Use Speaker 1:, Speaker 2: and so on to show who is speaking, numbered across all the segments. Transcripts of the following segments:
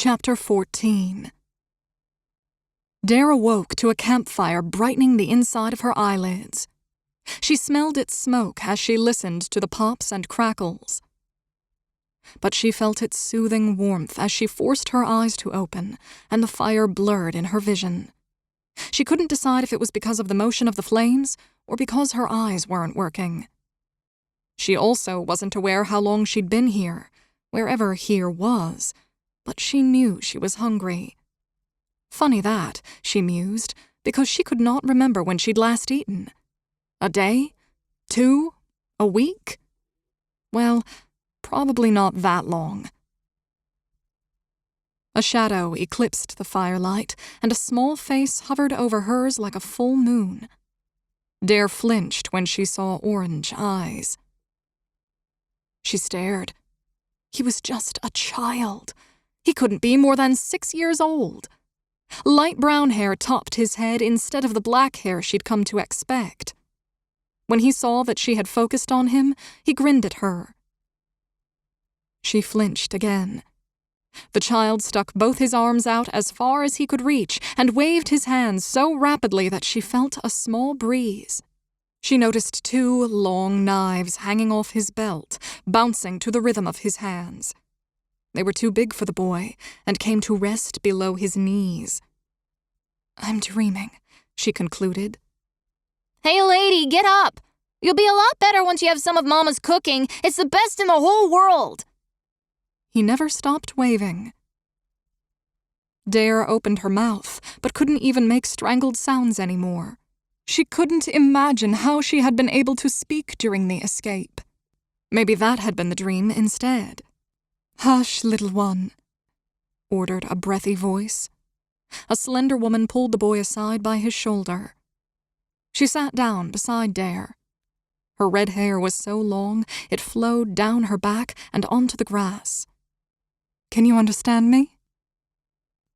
Speaker 1: Chapter 14. Dare awoke to a campfire brightening the inside of her eyelids. She smelled its smoke as she listened to the pops and crackles. But she felt its soothing warmth as she forced her eyes to open, and the fire blurred in her vision. She couldn't decide if it was because of the motion of the flames or because her eyes weren't working. She also wasn't aware how long she'd been here, wherever here was, but she knew she was hungry. Funny that, she mused, because she could not remember when she'd last eaten. A day? 2? A week? Well, probably not that long. A shadow eclipsed the firelight, and a small face hovered over hers like a full moon. Dare flinched when she saw orange eyes. She stared. He was just a child. He couldn't be more than 6 years old. Light brown hair topped his head instead of the black hair she'd come to expect. When he saw that she had focused on him, he grinned at her. She flinched again. The child stuck both his arms out as far as he could reach and waved his hands so rapidly that she felt a small breeze. She noticed 2 long knives hanging off his belt, bouncing to the rhythm of his hands. They were too big for the boy and came to rest below his knees. "I'm dreaming," she concluded.
Speaker 2: "Hey, lady, get up! You'll be a lot better once you have some of Mama's cooking. It's the best in the whole world!"
Speaker 1: He never stopped waving. Dare opened her mouth, but couldn't even make strangled sounds anymore. She couldn't imagine how she had been able to speak during the escape. Maybe that had been the dream instead. "Hush, little one," ordered a breathy voice. A slender woman pulled the boy aside by his shoulder. She sat down beside Dare. Her red hair was so long it flowed down her back and onto the grass. "Can you understand me?"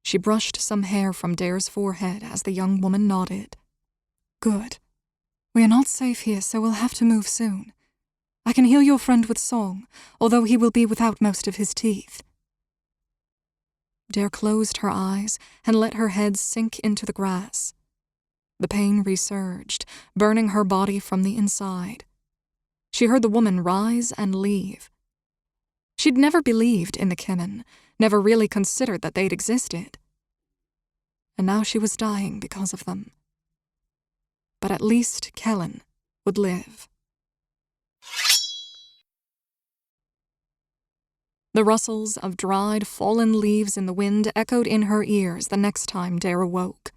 Speaker 1: She brushed some hair from Dare's forehead as the young woman nodded. "Good. We are not safe here, so we'll have to move soon. I can heal your friend with song, although he will be without most of his teeth." Dare closed her eyes and let her head sink into the grass. The pain resurged, burning her body from the inside. She heard the woman rise and leave. She'd never believed in the Kelin, never really considered that they'd existed. And now she was dying because of them. But at least Kelin would live. The rustles of dried, fallen leaves in the wind echoed in her ears the next time Dare awoke.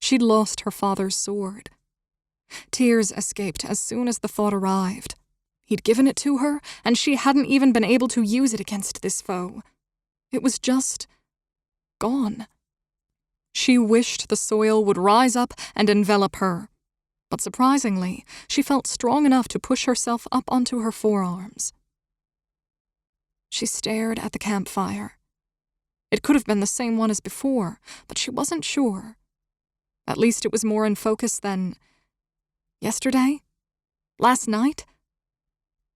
Speaker 1: She'd lost her father's sword. Tears escaped as soon as the thought arrived. He'd given it to her, and she hadn't even been able to use it against this foe. It was just gone. She wished the soil would rise up and envelop her, but surprisingly, she felt strong enough to push herself up onto her forearms. She stared at the campfire. It could have been the same one as before, but she wasn't sure. At least it was more in focus than yesterday? Last night?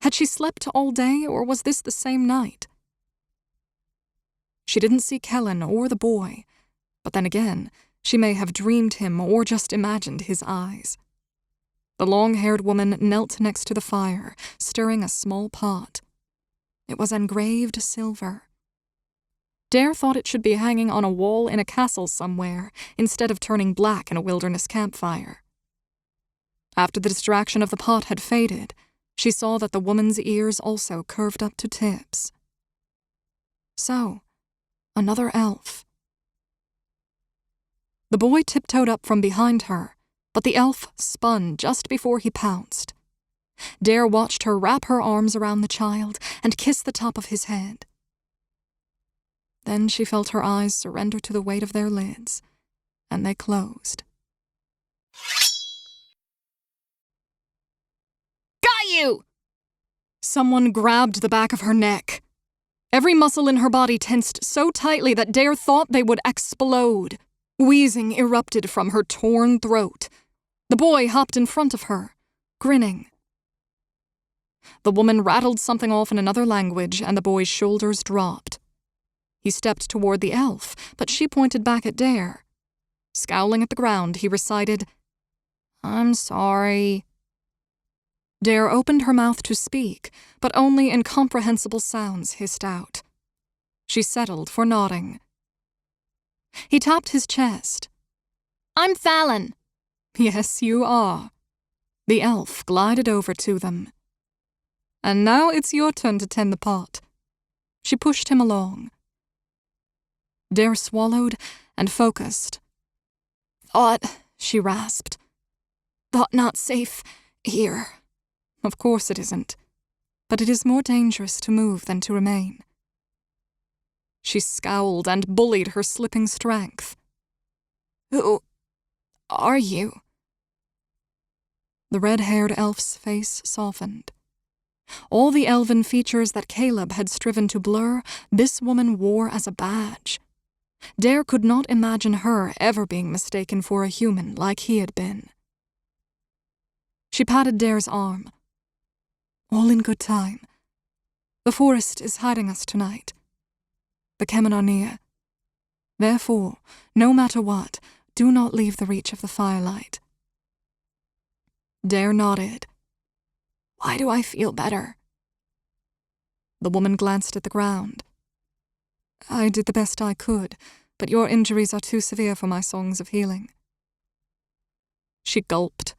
Speaker 1: Had she slept all day, or was this the same night? She didn't see Kelin or the boy, but then again, she may have dreamed him or just imagined his eyes. The long-haired woman knelt next to the fire, stirring a small pot. It was engraved silver. Dare thought it should be hanging on a wall in a castle somewhere, instead of turning black in a wilderness campfire. After the distraction of the pot had faded, she saw that the woman's ears also curved up to tips. So, another elf. The boy tiptoed up from behind her, but the elf spun just before he pounced. Dare watched her wrap her arms around the child and kiss the top of his head. Then she felt her eyes surrender to the weight of their lids, and they closed.
Speaker 2: "Got you!"
Speaker 1: Someone grabbed the back of her neck. Every muscle in her body tensed so tightly that Dare thought they would explode. Wheezing erupted from her torn throat. The boy hopped in front of her, grinning. The woman rattled something off in another language, and the boy's shoulders dropped. He stepped toward the elf, but she pointed back at Dare. Scowling at the ground, he recited, "I'm sorry." Dare opened her mouth to speak, but only incomprehensible sounds hissed out. She settled for nodding. He tapped his chest.
Speaker 2: I'm Fallon.
Speaker 1: Yes, you are. The elf glided over to them. And now it's your turn to tend the pot. She pushed him along. Dare swallowed and focused. Thought, she rasped. Thought not safe here. Of course it isn't. But it is more dangerous to move than to remain. She scowled and bullied her slipping strength. Who are you? The red-haired elf's face softened. All the elven features that Caleb had striven to blur, this woman wore as a badge. Dare could not imagine her ever being mistaken for a human like he had been. She patted Dare's arm. All in good time. The forest is hiding us tonight. The Kelin are near. Therefore, no matter what, do not leave the reach of the firelight. Dare nodded. Why do I feel better? The woman glanced at the ground. I did the best I could, but your injuries are too severe for my songs of healing. She gulped.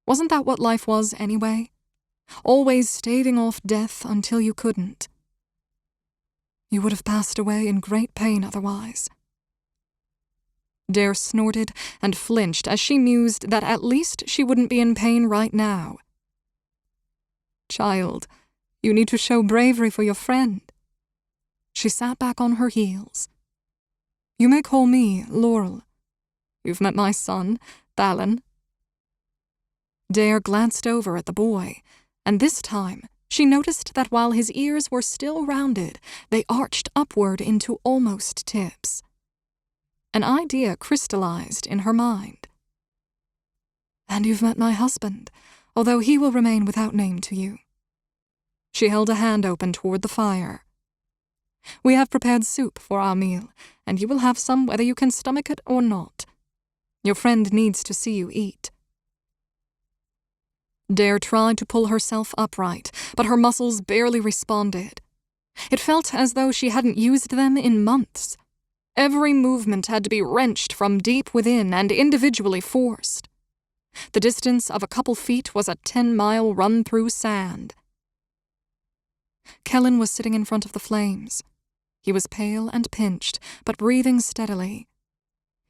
Speaker 1: Wasn't that what life was anyway? Always staving off death until you couldn't. You would have passed away in great pain otherwise. Dare snorted and flinched as she mused that at least she wouldn't be in pain right now. Child, you need to show bravery for your friend. She sat back on her heels. You may call me Laurel. You've met my son, Fallon. Dare glanced over at the boy, and this time she noticed that while his ears were still rounded, they arched upward into almost tips. An idea crystallized in her mind. And you've met my husband, although he will remain without name to you. She held a hand open toward the fire. We have prepared soup for our meal, and you will have some whether you can stomach it or not. Your friend needs to see you eat. Dare tried to pull herself upright, but her muscles barely responded. It felt as though she hadn't used them in months. Every movement had to be wrenched from deep within and individually forced. The distance of a couple feet was a 10-mile run through sand. Kelin was sitting in front of the flames. He was pale and pinched, but breathing steadily.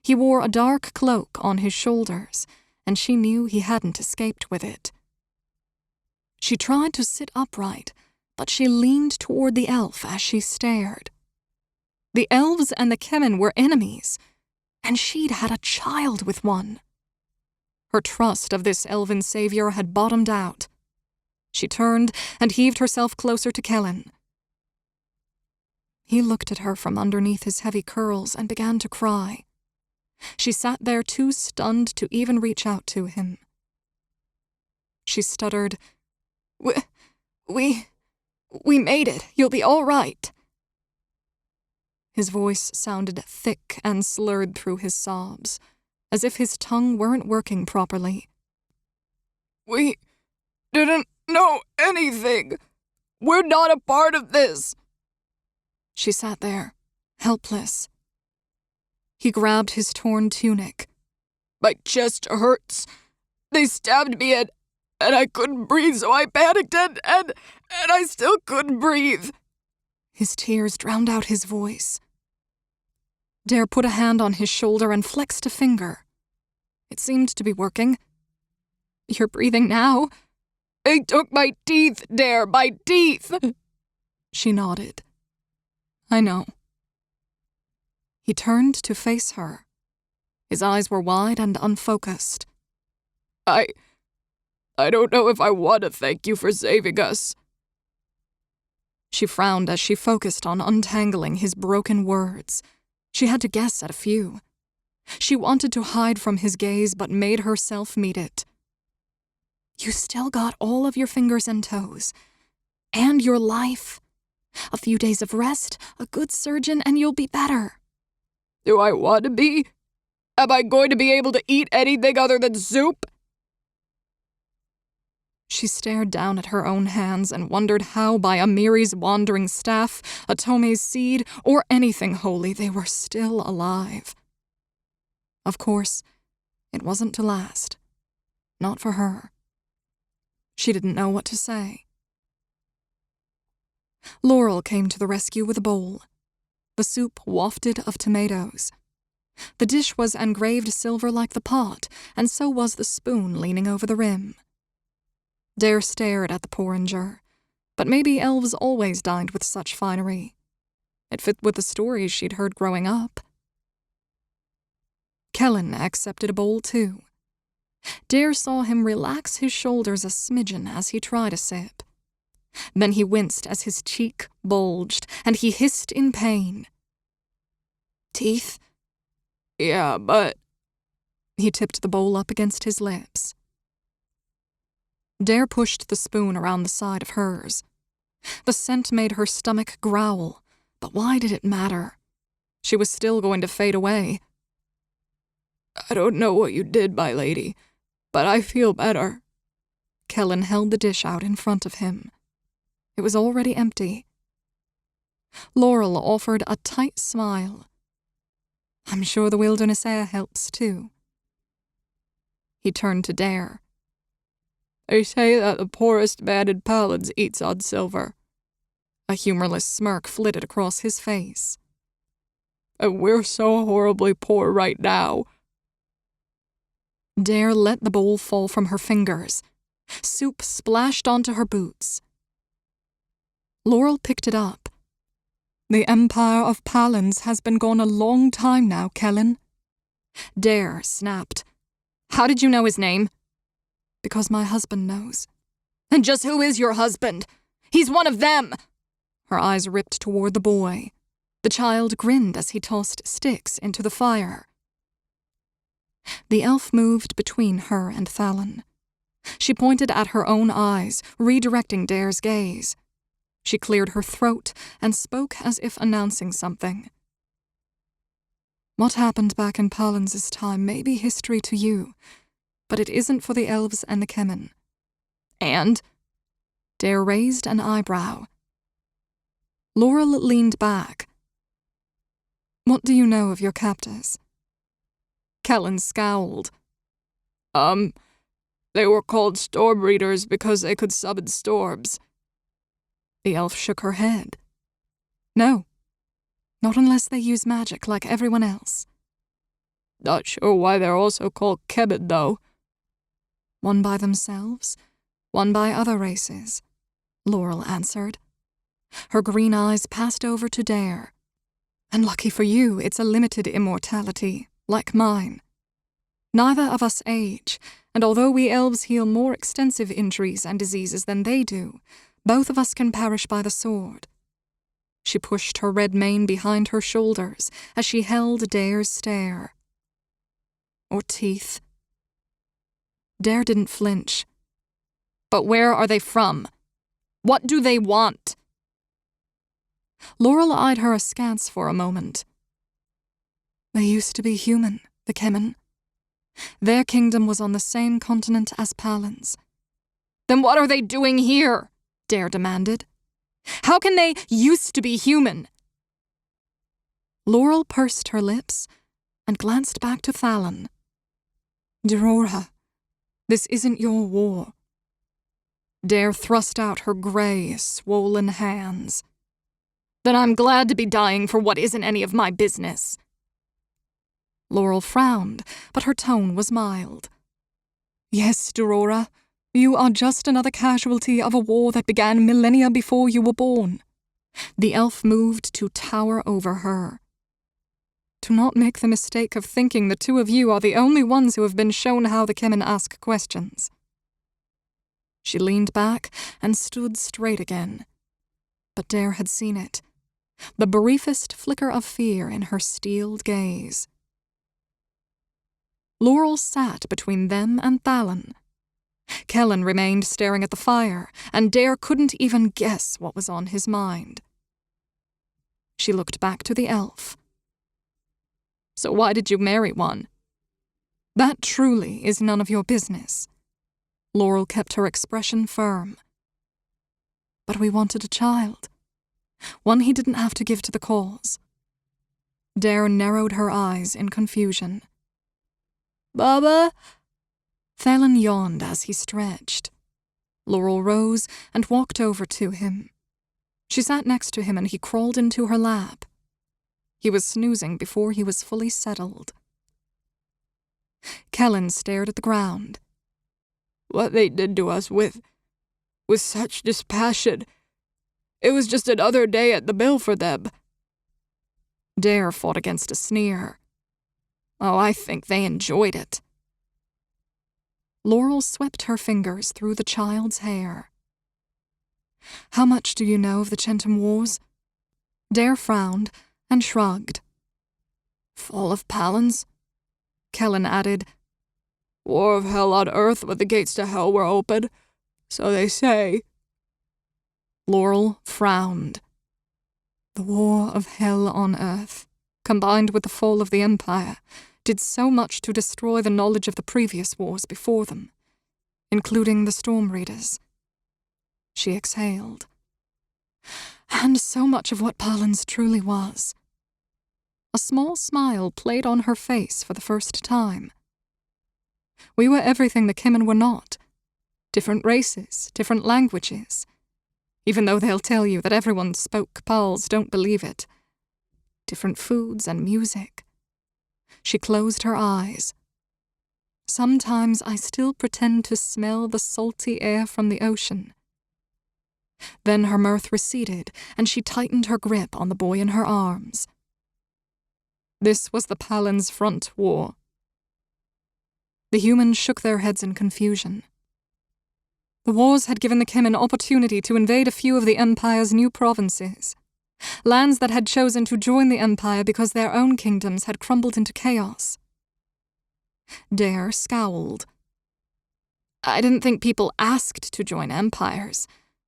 Speaker 1: He wore a dark cloak on his shoulders, and she knew he hadn't escaped with it. She tried to sit upright, but she leaned toward the elf as she stared. The elves and the Kelin were enemies, and she'd had a child with one. Her trust of this elven savior had bottomed out. She turned and heaved herself closer to Kelin. He looked at her from underneath his heavy curls and began to cry. She sat there too stunned to even reach out to him. She stuttered, We made it. You'll be all right. His voice sounded thick and slurred through his sobs, as if his tongue weren't working properly. We didn't know anything. We're not a part of this. She sat there, helpless. He grabbed his torn tunic. My chest hurts. They stabbed me and I couldn't breathe, so I panicked and I still couldn't breathe. His tears drowned out his voice. Dare put a hand on his shoulder and flexed a finger. It seemed to be working. You're breathing now? They took my teeth, Dare, my teeth! She nodded. I know. He turned to face her. His eyes were wide and unfocused. I don't know if I want to thank you for saving us. She frowned as she focused on untangling his broken words. She had to guess at a few. She wanted to hide from his gaze, but made herself meet it. You still got all of your fingers and toes. And your life. A few days of rest, a good surgeon, and you'll be better.
Speaker 3: Do I want to be? Am I going to be able to eat anything other than soup?
Speaker 1: She stared down at her own hands and wondered how by Amiri's wandering staff, a Tome's seed, or anything holy they were still alive. Of course, it wasn't to last. Not for her. She didn't know what to say. Laurel came to the rescue with a bowl. The soup wafted of tomatoes. The dish was engraved silver like the pot, and so was the spoon leaning over the rim. Dare stared at the porringer, but maybe elves always dined with such finery. It fit with the stories she'd heard growing up. Kelin accepted a bowl too. Dare saw him relax his shoulders a smidgen as he tried a sip. Then he winced as his cheek bulged, and he hissed in pain. Teeth?
Speaker 3: Yeah, but...
Speaker 1: He tipped the bowl up against his lips. Dare pushed the spoon around the side of hers. The scent made her stomach growl, but why did it matter? She was still going to fade away.
Speaker 3: I don't know what you did, my lady, but I feel better.
Speaker 1: Kelin held the dish out in front of him. It was already empty. Laurel offered a tight smile. I'm sure the wilderness air helps too. He turned to Dare.
Speaker 3: They say that the poorest man in Palin's eats on silver.
Speaker 1: A humorless smirk flitted across his face.
Speaker 3: And we're so horribly poor right now.
Speaker 1: Dare let the bowl fall from her fingers. Soup splashed onto her boots. Laurel picked it up. The empire of Palin's has been gone a long time now, Kelin. Dare snapped. How did you know his name? Because my husband knows. And just who is your husband? He's one of them! Her eyes ripped toward the boy. The child grinned as he tossed sticks into the fire. The elf moved between her and Thalon. She pointed at her own eyes, redirecting Dare's gaze. She cleared her throat and spoke as if announcing something. What happened back in Palin's time may be history to you, but it isn't for the elves and the Kemen. And? Dare raised an eyebrow. Laurel leaned back. What do you know of your captors? Kelin scowled.
Speaker 3: They were called storm readers because they could summon storms.
Speaker 1: The elf shook her head. No, not unless they use magic like everyone else.
Speaker 3: Not sure why they're also called Kemen, though.
Speaker 1: One by themselves, one by other races, Laurel answered. Her green eyes passed over to Dare. And lucky for you, it's a limited immortality, like mine. Neither of us age, and although we elves heal more extensive injuries and diseases than they do, both of us can perish by the sword. She pushed her red mane behind her shoulders as she held Dare's stare. Or teeth. Dare didn't flinch. But where are they from? What do they want? Laurel eyed her askance for a moment. They used to be human, the Kemen. Their kingdom was on the same continent as Palin's. Then what are they doing here? Dare demanded. How can they used to be human? Laurel pursed her lips and glanced back to Thalon. Derora, this isn't your war. Dare thrust out her grey, swollen hands. Then I'm glad to be dying for what isn't any of my business. Laurel frowned, but her tone was mild. Yes, Derora, you are just another casualty of a war that began millennia before you were born. The elf moved to tower over her. Do not make the mistake of thinking the two of you are the only ones who have been shown how the Kemen ask questions. She leaned back and stood straight again. But Dare had seen it. The briefest flicker of fear in her steeled gaze. Laurel sat between them and Thalon. Kelin remained staring at the fire, and Dare couldn't even guess what was on his mind. She looked back to the elf.
Speaker 3: So why did you marry one?
Speaker 1: That truly is none of your business. Laurel kept her expression firm. But we wanted a child. One he didn't have to give to the cause. Dare narrowed her eyes in confusion.
Speaker 3: Baba?
Speaker 1: Kelin yawned as he stretched. Laurel rose and walked over to him. She sat next to him and he crawled into her lap. He was snoozing before he was fully settled. Kelin stared at the ground.
Speaker 3: What they did to us with such dispassion. It was just another day at the mill for them.
Speaker 1: Dare fought against a sneer.
Speaker 3: Oh, I think they enjoyed it.
Speaker 1: Laurel swept her fingers through the child's hair. How much do you know of the Chentham Wars? Dare frowned and shrugged.
Speaker 3: Fall of Palans?
Speaker 1: Kelin added.
Speaker 3: War of hell on earth when the gates to hell were open. So they say.
Speaker 1: Laurel frowned. The war of hell on earth, combined with the fall of the Empire, did so much to destroy the knowledge of the previous wars before them, including the Storm Readers. She exhaled. And so much of what Palans truly was. A small smile played on her face for the first time. We were everything the Kimmin were not. Different races, different languages. Even though they'll tell you that everyone spoke Pals, don't believe it. Different foods and music. She closed her eyes. Sometimes I still pretend to smell the salty air from the ocean. Then her mirth receded, and she tightened her grip on the boy in her arms. This was the Palans' front war. The humans shook their heads in confusion. The wars had given the Kimmin opportunity to invade a few of the Empire's new provinces, lands that had chosen to join the Empire because their own kingdoms had crumbled into chaos. Dare scowled. I didn't think people asked to join empires,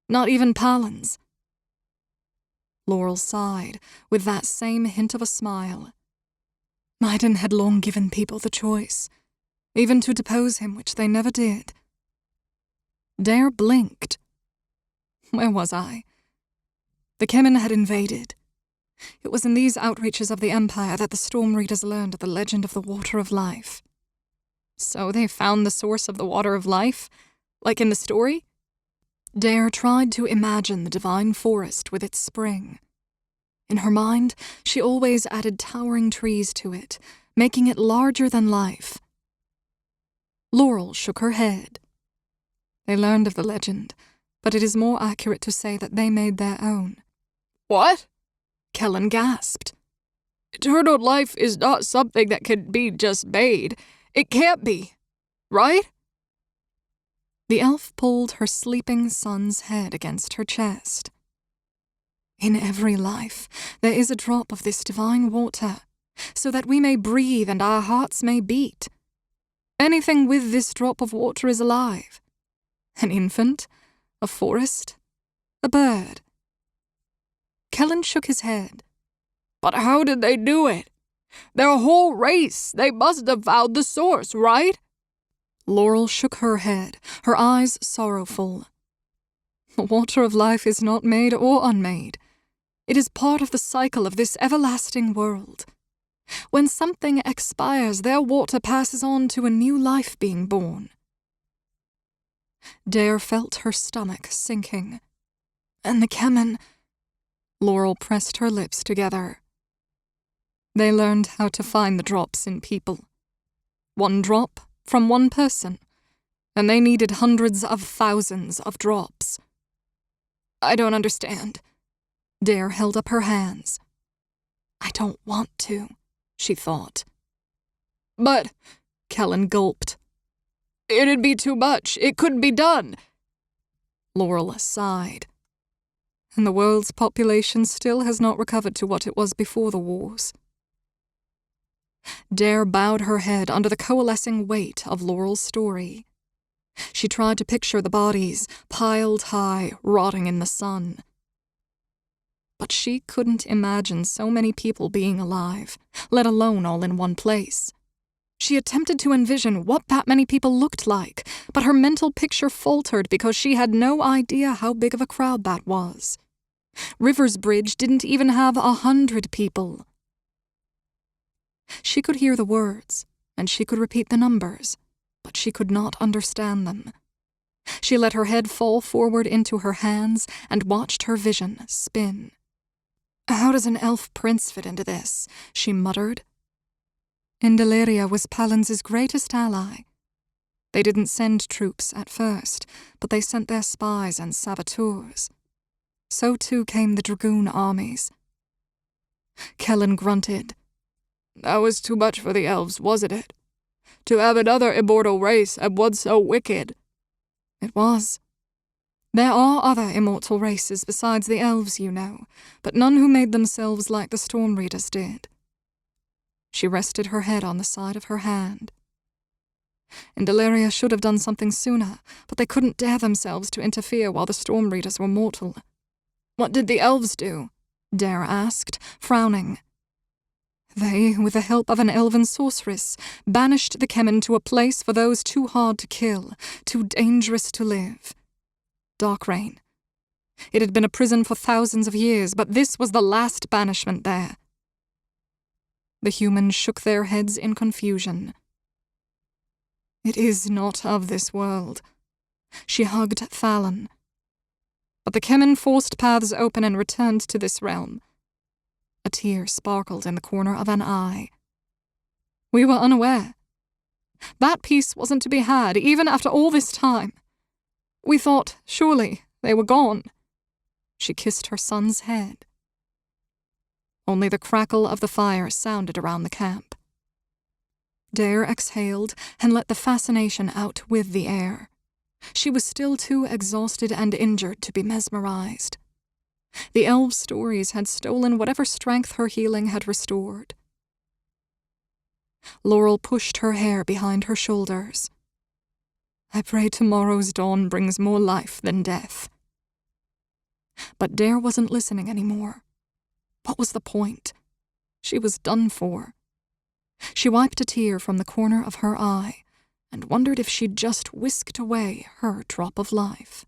Speaker 1: not even Palans. Laurel sighed, with that same hint of a smile. Maiden had long given people the choice, even to depose him, which they never did. Dare blinked. Where was I? The Kimmin had invaded. It was in these outreaches of the Empire that the Storm Readers learned the legend of the Water of Life. So they found the source of the Water of Life, like in the story? Dare tried to imagine the divine forest with its spring. In her mind, she always added towering trees to it, making it larger than life. Laurel shook her head. They learned of the legend, but it is more accurate to say that they made their own.
Speaker 3: What?
Speaker 1: Kelin gasped.
Speaker 3: Eternal life is not something that can be just made. It can't be, right?
Speaker 1: The elf pulled her sleeping son's head against her chest. In every life, there is a drop of this divine water, so that we may breathe and our hearts may beat. Anything with this drop of water is alive. An infant, a forest, a bird. Kelin shook his head.
Speaker 3: But how did they do it? Their whole race, they must have found the source, right?
Speaker 1: Laurel shook her head, her eyes sorrowful. The water of life is not made or unmade. It is part of the cycle of this everlasting world. When something expires, their water passes on to a new life being born. Dare felt her stomach sinking. And the Kemen... Laurel pressed her lips together. They learned how to find the drops in people. One drop from one person, and they needed hundreds of thousands of drops. I don't understand. Dare held up her hands. I don't want to, she thought.
Speaker 3: But,
Speaker 1: Kelin gulped.
Speaker 3: It'd be too much. It couldn't be done.
Speaker 1: Laurel sighed. And the world's population still has not recovered to what it was before the wars. Dare bowed her head under the coalescing weight of Laurel's story. She tried to picture the bodies, piled high, rotting in the sun. but she couldn't imagine so many people being alive, let alone all in one place. She attempted to envision what that many people looked like, but her mental picture faltered because she had no idea how big of a crowd that was. River's Bridge didn't even have 100 people. She could hear the words, and she could repeat the numbers, but she could not understand them. She let her head fall forward into her hands and watched her vision spin. "How does an elf prince fit into this?" she muttered. Indaleria was Palin's greatest ally. They didn't send troops at first, but they sent their spies and saboteurs. So too came the dragoon armies. Kelin grunted.
Speaker 3: "That was too much for the elves, wasn't it? To have another immortal race and one so wicked."
Speaker 1: It was. There are other immortal races besides the elves, you know, but none who made themselves like the Storm Readers did. She rested her head on the side of her hand. Indaleria should have done something sooner, but they couldn't dare themselves to interfere while the Storm Readers were mortal.
Speaker 3: "What did the elves do?"
Speaker 1: Dare asked, frowning. They, with the help of an elven sorceress, banished the Kelin to a place for those too hard to kill, too dangerous to live. Darkreign. It had been a prison for thousands of years, but this was the last banishment there. The humans shook their heads in confusion. "It is not of this world." She hugged Thalon. "But the Kelin forced paths open and returned to this realm." A tear sparkled in the corner of an eye. "We were unaware. That peace wasn't to be had, even after all this time. We thought, surely, they were gone." She kissed her son's head. Only the crackle of the fire sounded around the camp. Dare exhaled and let the fascination out with the air. She was still too exhausted and injured to be mesmerized. The elves' stories had stolen whatever strength her healing had restored. Laurel pushed her hair behind her shoulders. "I pray tomorrow's dawn brings more life than death." But Dare wasn't listening anymore. What was the point? She was done for. She wiped a tear from the corner of her eye and wondered if she'd just whisked away her drop of life.